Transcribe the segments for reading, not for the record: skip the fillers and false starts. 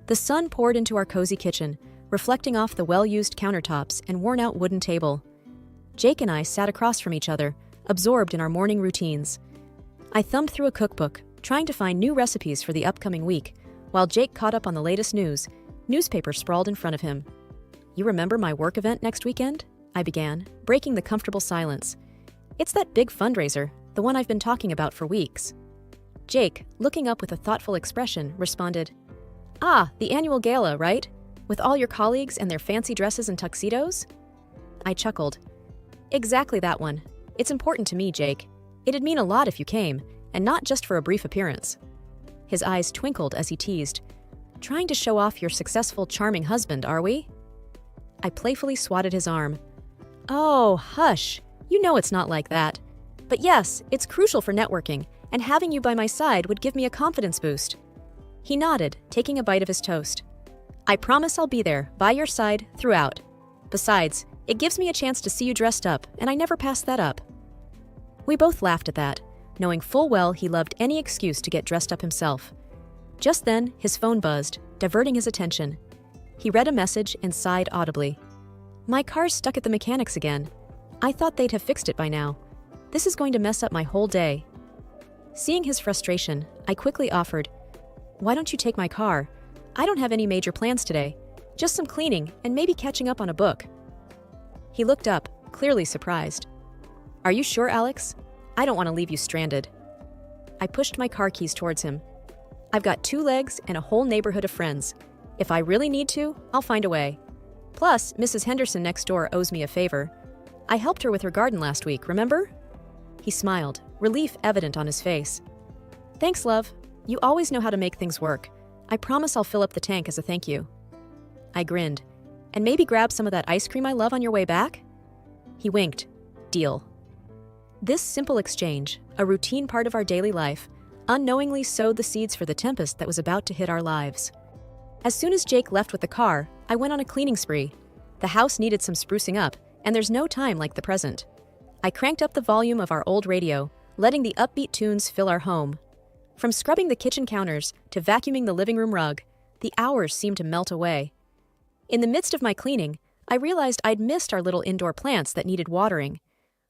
The sun poured into our cozy kitchen, reflecting off the well-used countertops and worn-out wooden table. Jake and I sat across from each other, absorbed in our morning routines. I thumbed through a cookbook, trying to find new recipes for the upcoming week, while Jake caught up on the latest news. Newspaper sprawled in front of him. "You remember my work event next weekend?" I began, breaking the comfortable silence. "It's that big fundraiser, the one I've been talking about for weeks." Jake, looking up with a thoughtful expression, responded, "Ah, the annual gala, right? With all your colleagues and their fancy dresses and tuxedos?" I chuckled. "Exactly that one. It's important to me, Jake. It'd mean a lot if you came, and not just for a brief appearance." His eyes twinkled as he teased. "Trying to show off your successful, charming husband, are we?" I playfully swatted his arm. "Oh, hush. You know it's not like that. But yes, it's crucial for networking, and having you by my side would give me a confidence boost." He nodded, taking a bite of his toast. "I promise I'll be there, by your side, throughout. Besides, it gives me a chance to see you dressed up, and I never pass that up." We both laughed at that, knowing full well he loved any excuse to get dressed up himself. Just then, his phone buzzed, diverting his attention. He read a message and sighed audibly. "My car's stuck at the mechanics again. I thought they'd have fixed it by now. This is going to mess up my whole day." Seeing his frustration, I quickly offered, "Why don't you take my car? I don't have any major plans today. Just some cleaning and maybe catching up on a book." He looked up, clearly surprised. "Are you sure, Alex? I don't want to leave you stranded." I pushed my car keys towards him. "I've got 2 legs and a whole neighborhood of friends. If I really need to, I'll find a way. Plus, Mrs. Henderson next door owes me a favor. I helped her with her garden last week, remember?" He smiled, relief evident on his face. "Thanks, love. You always know how to make things work. I promise I'll fill up the tank as a thank you." I grinned. "And maybe grab some of that ice cream I love on your way back?" He winked. "Deal." This simple exchange, a routine part of our daily life, unknowingly sowed the seeds for the tempest that was about to hit our lives. As soon as Jake left with the car, I went on a cleaning spree. The house needed some sprucing up, and there's no time like the present. I cranked up the volume of our old radio, letting the upbeat tunes fill our home. From scrubbing the kitchen counters to vacuuming the living room rug, the hours seemed to melt away. In the midst of my cleaning, I realized I'd missed our little indoor plants that needed watering.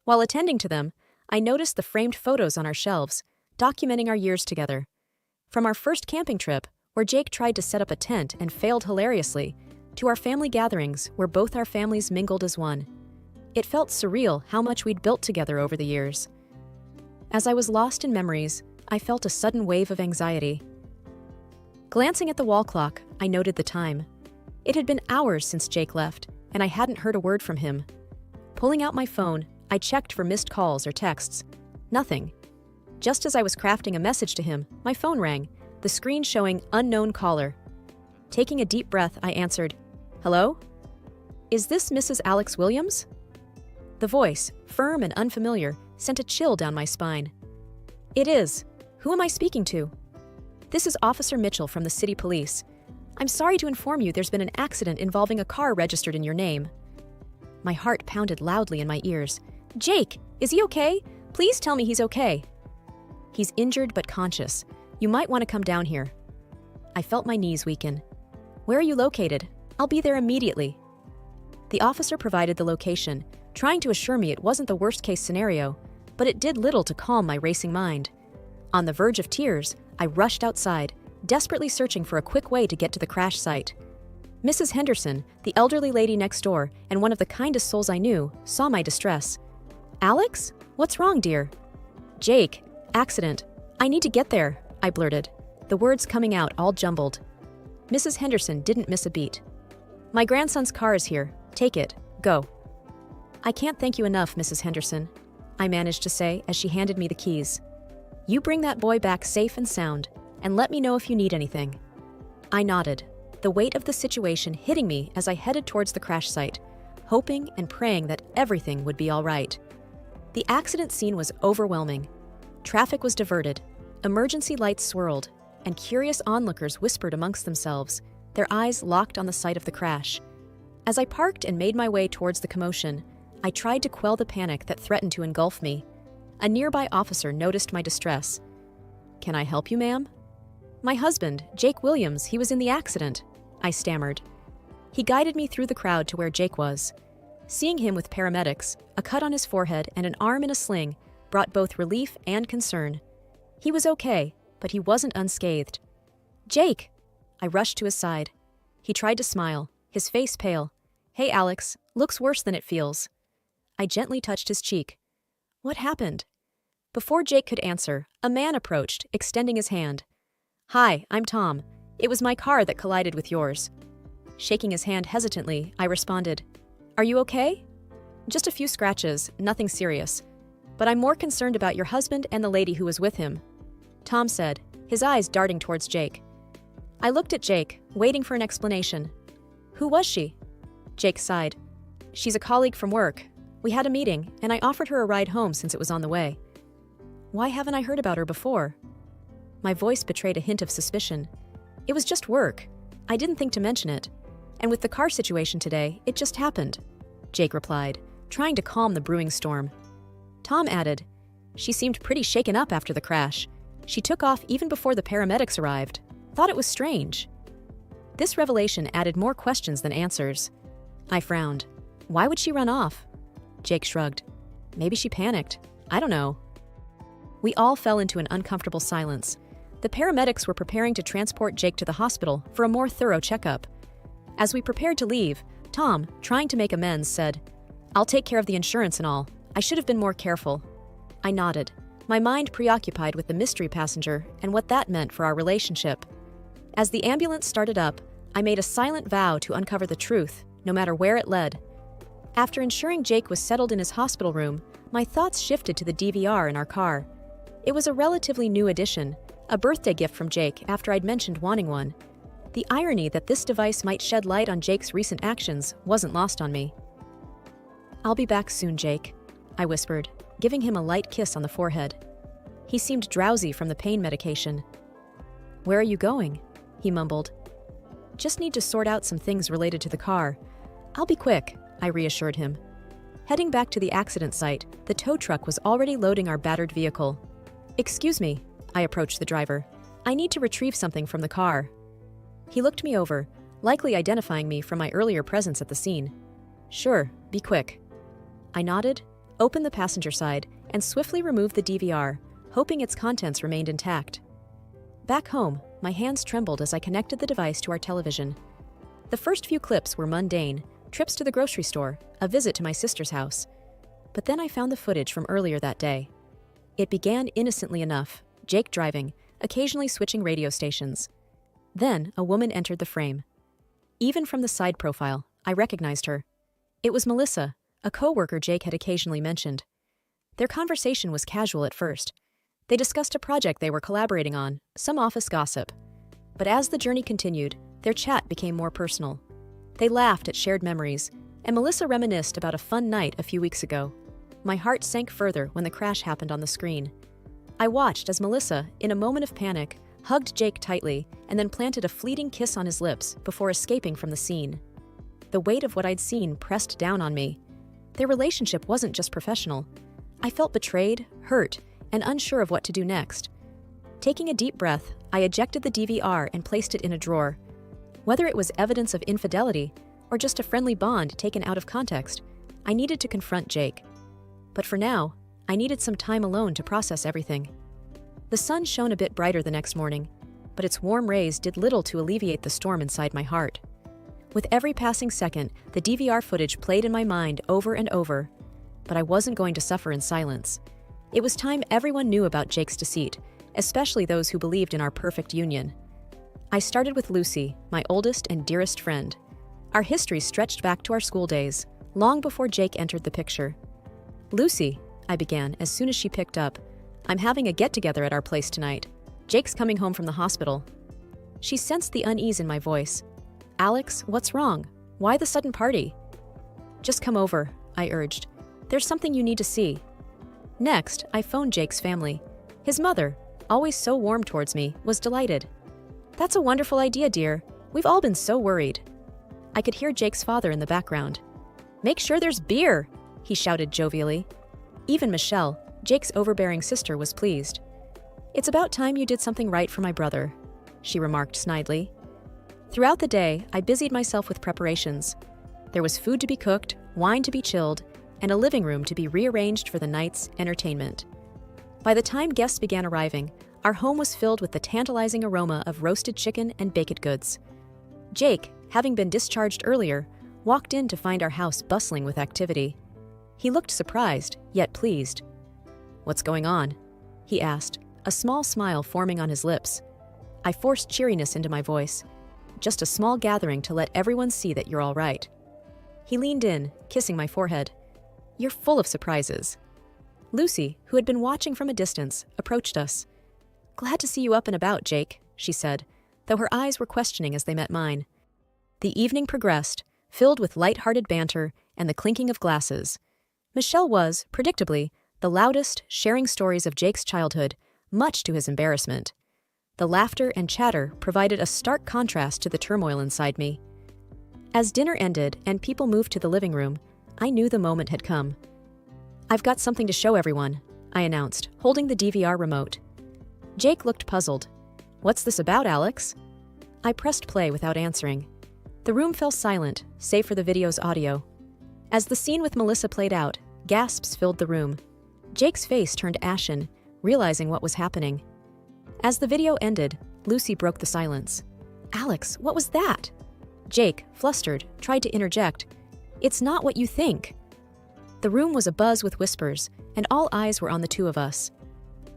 While attending to them, I noticed the framed photos on our shelves, documenting our years together. From our first camping trip, where Jake tried to set up a tent and failed hilariously, to our family gatherings where both our families mingled as one. It felt surreal how much we'd built together over the years. As I was lost in memories, I felt a sudden wave of anxiety. Glancing at the wall clock, I noted the time. It had been hours since Jake left, and I hadn't heard a word from him. Pulling out my phone, I checked for missed calls or texts. Nothing. Just as I was crafting a message to him, my phone rang, the screen showing unknown caller. Taking a deep breath, I answered, "Hello? Is this Mrs. Alex Williams?" The voice, firm and unfamiliar, sent a chill down my spine. "It is. Who am I speaking to?" "This is Officer Mitchell from the City Police. I'm sorry to inform you there's been an accident involving a car registered in your name." My heart pounded loudly in my ears. "Jake, is he okay? Please tell me he's okay." "He's injured but conscious. You might want to come down here." I felt my knees weaken. "Where are you located? I'll be there immediately." The officer provided the location, trying to assure me it wasn't the worst-case scenario, but it did little to calm my racing mind. On the verge of tears, I rushed outside, desperately searching for a quick way to get to the crash site. Mrs. Henderson, the elderly lady next door and one of the kindest souls I knew, saw my distress. "Alex? What's wrong, dear?" "Jake, accident. I need to get there," I blurted, the words coming out all jumbled. Mrs. Henderson didn't miss a beat. "My grandson's car is here. Take it. Go." "I can't thank you enough, Mrs. Henderson," I managed to say as she handed me the keys. "You bring that boy back safe and sound, and let me know if you need anything." I nodded, the weight of the situation hitting me as I headed towards the crash site, hoping and praying that everything would be all right. The accident scene was overwhelming. Traffic was diverted, emergency lights swirled, and curious onlookers whispered amongst themselves, their eyes locked on the site of the crash. As I parked and made my way towards the commotion, I tried to quell the panic that threatened to engulf me. A nearby officer noticed my distress. "Can I help you, ma'am?" My husband, Jake Williams, he was in the accident, I stammered. He guided me through the crowd to where Jake was. Seeing him with paramedics, a cut on his forehead and an arm in a sling, brought both relief and concern. He was okay, but he wasn't unscathed. Jake! I rushed to his side. He tried to smile, his face pale. Hey, Alex, looks worse than it feels. I gently touched his cheek. What happened? Before Jake could answer, a man approached, extending his hand. Hi, I'm Tom. It was my car that collided with yours. Shaking his hand hesitantly, I responded, Are you okay? Just a few scratches, nothing serious. But I'm more concerned about your husband and the lady who was with him, Tom said, his eyes darting towards Jake. I looked at Jake, waiting for an explanation. Who was she? Jake sighed. She's a colleague from work. We had a meeting, and I offered her a ride home since it was on the way. Why haven't I heard about her before? My voice betrayed a hint of suspicion. It was just work. I didn't think to mention it. And with the car situation today, it just happened, Jake replied, trying to calm the brewing storm. Tom added, She seemed pretty shaken up after the crash. She took off even before the paramedics arrived. Thought it was strange. This revelation added more questions than answers. I frowned. Why would she run off? Jake shrugged. Maybe she panicked. I don't know. We all fell into an uncomfortable silence. The paramedics were preparing to transport Jake to the hospital for a more thorough checkup. As we prepared to leave, Tom, trying to make amends, said, I'll take care of the insurance and all. I should have been more careful. I nodded, my mind preoccupied with the mystery passenger and what that meant for our relationship. As the ambulance started up, I made a silent vow to uncover the truth, no matter where it led. After ensuring Jake was settled in his hospital room, my thoughts shifted to the DVR in our car. It was a relatively new addition, a birthday gift from Jake after I'd mentioned wanting one. The irony that this device might shed light on Jake's recent actions wasn't lost on me. I'll be back soon, Jake, I whispered, giving him a light kiss on the forehead. He seemed drowsy from the pain medication. Where are you going? He mumbled. Just need to sort out some things related to the car. I'll be quick, I reassured him. Heading back to the accident site, the tow truck was already loading our battered vehicle. Excuse me, I approached the driver. I need to retrieve something from the car. He looked me over, likely identifying me from my earlier presence at the scene. Sure, be quick. I nodded, opened the passenger side, and swiftly removed the DVR, hoping its contents remained intact. Back home, my hands trembled as I connected the device to our television. The first few clips were mundane, trips to the grocery store, a visit to my sister's house. But then I found the footage from earlier that day. It began innocently enough, Jake driving, occasionally switching radio stations. Then a woman entered the frame. Even from the side profile, I recognized her. It was Melissa, a coworker Jake had occasionally mentioned. Their conversation was casual at first. They discussed a project they were collaborating on, some office gossip. But as the journey continued, their chat became more personal. They laughed at shared memories, and Melissa reminisced about a fun night a few weeks ago. My heart sank further when the crash happened on the screen. I watched as Melissa, in a moment of panic, hugged Jake tightly and then planted a fleeting kiss on his lips before escaping from the scene. The weight of what I'd seen pressed down on me. Their relationship wasn't just professional. I felt betrayed, hurt, and unsure of what to do next. Taking a deep breath, I ejected the DVR and placed it in a drawer. Whether it was evidence of infidelity or just a friendly bond taken out of context, I needed to confront Jake. But for now, I needed some time alone to process everything. The sun shone a bit brighter the next morning, but its warm rays did little to alleviate the storm inside my heart. With every passing second, the DVR footage played in my mind over and over, but I wasn't going to suffer in silence. It was time everyone knew about Jake's deceit, especially those who believed in our perfect union. I started with Lucy, my oldest and dearest friend. Our history stretched back to our school days, long before Jake entered the picture. Lucy, I began as soon as she picked up, I'm having a get-together at our place tonight. Jake's coming home from the hospital. She sensed the unease in my voice. Alex, what's wrong? Why the sudden party? Just come over, I urged. There's something you need to see. Next, I phoned Jake's family. His mother, always so warm towards me, was delighted. That's a wonderful idea, dear. We've all been so worried. I could hear Jake's father in the background. Make sure there's beer, he shouted jovially. Even Michelle, Jake's overbearing sister, was pleased. It's about time you did something right for my brother. she remarked snidely. Throughout the day, I busied myself with preparations. There was food to be cooked, wine to be chilled, and a living room to be rearranged for the night's entertainment. By the time guests began arriving, our home was filled with the tantalizing aroma of roasted chicken and baked goods. Jake, having been discharged earlier, walked in to find our house bustling with activity. He looked surprised, yet pleased. "What's going on?" he asked, a small smile forming on his lips. I forced cheeriness into my voice. "Just a small gathering to let everyone see that you're all right." He leaned in, kissing my forehead. "You're full of surprises." Lucy, who had been watching from a distance, approached us. "Glad to see you up and about, Jake," she said, though her eyes were questioning as they met mine. The evening progressed, filled with light-hearted banter and the clinking of glasses. Michelle was, predictably, the loudest, sharing stories of Jake's childhood, much to his embarrassment. The laughter and chatter provided a stark contrast to the turmoil inside me. As dinner ended and people moved to the living room, I knew the moment had come. "I've got something to show everyone," I announced, holding the DVR remote. Jake looked puzzled. "What's this about, Alex?" I pressed play without answering. The room fell silent, save for the video's audio. As the scene with Melissa played out, gasps filled the room. Jake's face turned ashen, realizing what was happening. As the video ended, Lucy broke the silence. "Alex, what was that?" Jake, flustered, tried to interject. "It's not what you think." The room was abuzz with whispers, and all eyes were on the two of us.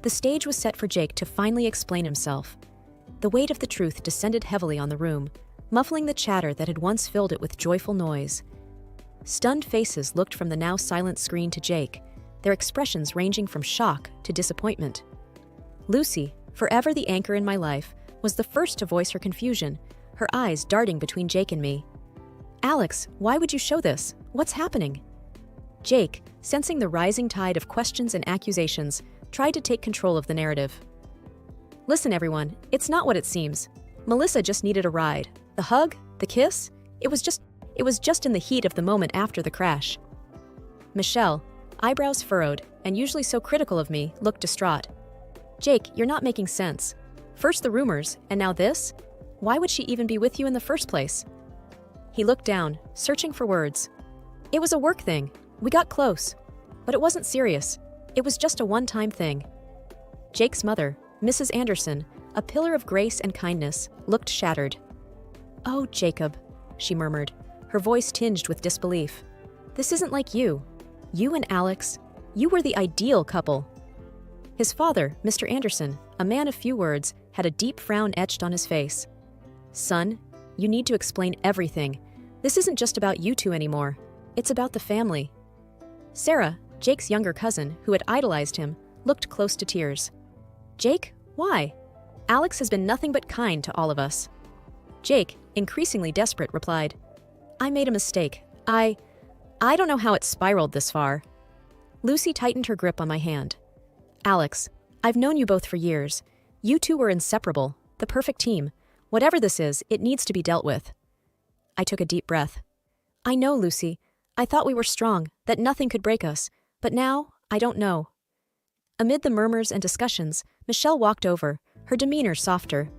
The stage was set for Jake to finally explain himself. The weight of the truth descended heavily on the room, muffling the chatter that had once filled it with joyful noise. Stunned faces looked from the now silent screen to Jake, their expressions ranging from shock to disappointment. Lucy, forever the anchor in my life, was the first to voice her confusion, her eyes darting between Jake and me. "Alex, why would you show this? What's happening?" Jake, sensing the rising tide of questions and accusations, tried to take control of the narrative. "Listen, everyone, it's not what it seems. Melissa just needed a ride. The hug, the kiss, it was just in the heat of the moment after the crash." Michelle, eyebrows furrowed and usually so critical of me, looked distraught. "Jake, you're not making sense. First the rumors, and now this? Why would she even be with you in the first place?" He looked down, searching for words. "It was a work thing. We got close. But it wasn't serious. It was just a one-time thing." Jake's mother, Mrs. Anderson, a pillar of grace and kindness, looked shattered. "Oh, Jacob," she murmured, her voice tinged with disbelief. "This isn't like you. You and Alex, you were the ideal couple." His father, Mr. Anderson, a man of few words, had a deep frown etched on his face. "Son, you need to explain everything. This isn't just about you two anymore. It's about the family." Sarah, Jake's younger cousin, who had idolized him, looked close to tears. "Jake, why? Alex has been nothing but kind to all of us." Jake, increasingly desperate, replied, "I made a mistake. I don't know how it spiraled this far." Lucy tightened her grip on my hand. "Alex, I've known you both for years. You two were inseparable, the perfect team. Whatever this is, it needs to be dealt with." I took a deep breath. "I know, Lucy. I thought we were strong, that nothing could break us, but now, I don't know." Amid the murmurs and discussions, Michelle walked over, her demeanor softer.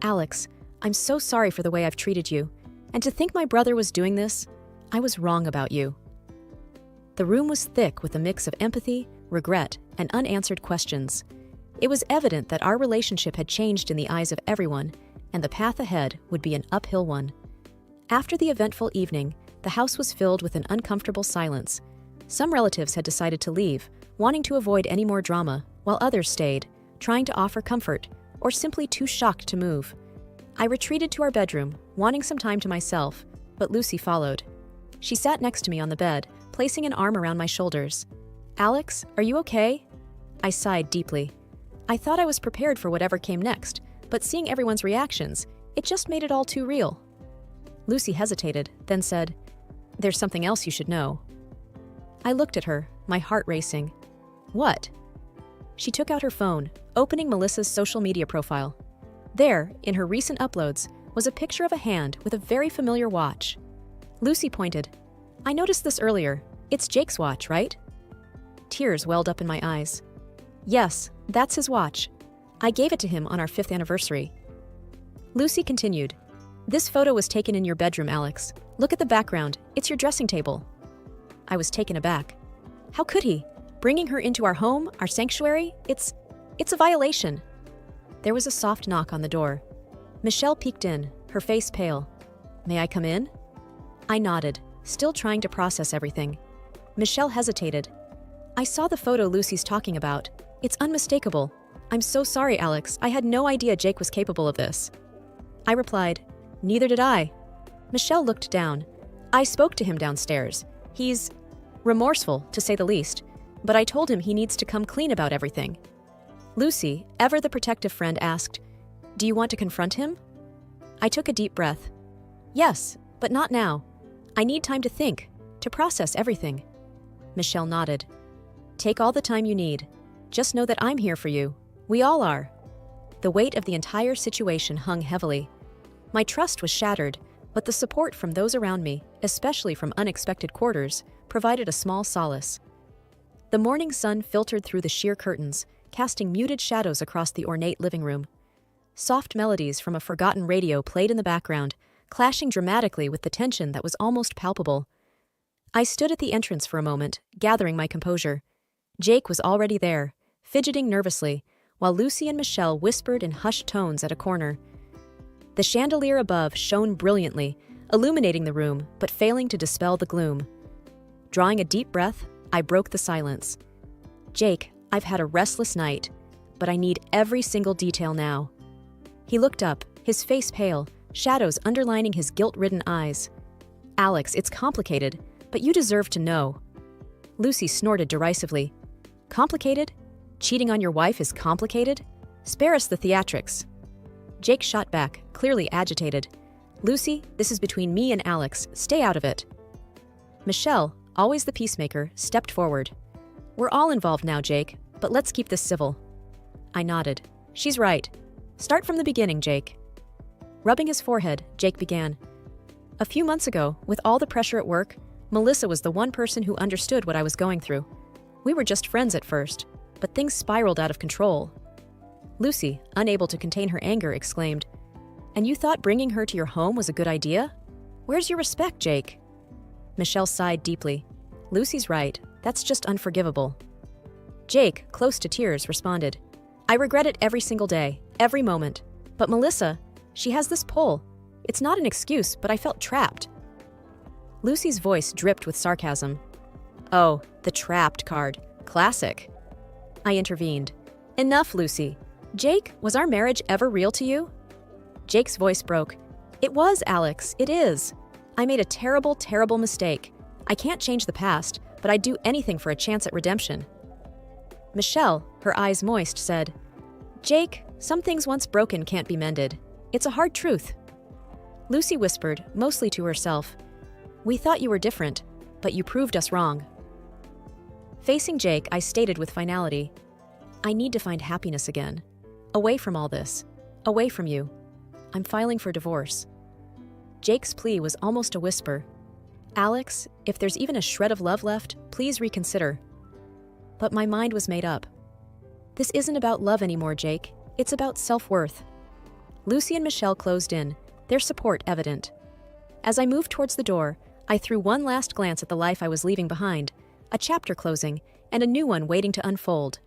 "Alex, I'm so sorry for the way I've treated you, and to think my brother was doing this, I was wrong about you." The room was thick with a mix of empathy, regret, and unanswered questions. It was evident that our relationship had changed in the eyes of everyone, and the path ahead would be an uphill one. After the eventful evening, the house was filled with an uncomfortable silence. Some relatives had decided to leave, wanting to avoid any more drama, while others stayed, trying to offer comfort, or simply too shocked to move. I retreated to our bedroom, wanting some time to myself, but Lucy followed. She sat next to me on the bed, placing an arm around my shoulders. "Alex, are you okay?" I sighed deeply. I thought I was prepared for whatever came next, but seeing everyone's reactions, it just made it all too real. Lucy hesitated, then said, "There's something else you should know." I looked at her, my heart racing. "What?" She took out her phone, opening Melissa's social media profile. There, in her recent uploads, was a picture of a hand with a very familiar watch. Lucy pointed. "I noticed this earlier. It's Jake's watch, right?" Tears welled up in my eyes. "Yes, that's his watch. I gave it to him on our 5th anniversary." Lucy continued. This photo was taken in your bedroom, Alex. Look at the background. It's your dressing table. I was taken aback. How could he? Bringing her into our home, our sanctuary? It's a violation. There was a soft knock on the door. Michelle peeked in, her face pale. May I come in? I nodded, still trying to process everything. Michelle hesitated. I saw the photo Lucy's talking about. It's unmistakable. I'm so sorry, Alex. I had no idea Jake was capable of this. I replied, Neither did I. Michelle looked down. I spoke to him downstairs. He's remorseful, to say the least, but I told him he needs to come clean about everything. Lucy, ever the protective friend, asked, Do you want to confront him? I took a deep breath. Yes, but not now. I need time to think, to process everything. Michelle nodded. Take all the time you need. Just know that I'm here for you. We all are. The weight of the entire situation hung heavily. My trust was shattered, but the support from those around me, especially from unexpected quarters, provided a small solace. The morning sun filtered through the sheer curtains, casting muted shadows across the ornate living room. Soft melodies from a forgotten radio played in the background, clashing dramatically with the tension that was almost palpable. I stood at the entrance for a moment, gathering my composure. Jake was already there, fidgeting nervously, while Lucy and Michelle whispered in hushed tones at a corner. The chandelier above shone brilliantly, illuminating the room, but failing to dispel the gloom. Drawing a deep breath, I broke the silence. Jake, I've had a restless night, but I need every single detail now. He looked up, his face pale, shadows underlining his guilt-ridden eyes. Alex, it's complicated, but you deserve to know. Lucy snorted derisively. Complicated? Cheating on your wife is complicated? Spare us the theatrics. Jake shot back, clearly agitated. Lucy, this is between me and Alex. Stay out of it. Michelle, always the peacemaker, stepped forward. We're all involved now, Jake, but let's keep this civil. I nodded. She's right. Start from the beginning, Jake. Rubbing his forehead, Jake began. A few months ago, with all the pressure at work, Melissa was the one person who understood what I was going through. We were just friends at first, but things spiraled out of control. Lucy, unable to contain her anger, exclaimed, And you thought bringing her to your home was a good idea? Where's your respect, Jake? Michelle sighed deeply. Lucy's right. That's just unforgivable. Jake, close to tears, responded, I regret it every single day, every moment. But Melissa, she has this pull. It's not an excuse, but I felt trapped. Lucy's voice dripped with sarcasm. Oh, the trapped card. Classic. I intervened. Enough, Lucy. Jake, was our marriage ever real to you? Jake's voice broke. It was, Alex. It is. I made a terrible, terrible mistake. I can't change the past, but I'd do anything for a chance at redemption. Michelle, her eyes moist, said, Jake, some things once broken can't be mended. It's a hard truth. Lucy whispered, mostly to herself, We thought you were different, but you proved us wrong. Facing Jake, I stated with finality, I need to find happiness again. Away from all this. Away from you. I'm filing for divorce. Jake's plea was almost a whisper. Alex, if there's even a shred of love left, please reconsider. But my mind was made up. This isn't about love anymore, Jake. It's about self-worth. Lucy and Michelle closed in, their support evident. As I moved towards the door, I threw one last glance at the life I was leaving behind, a chapter closing, and a new one waiting to unfold.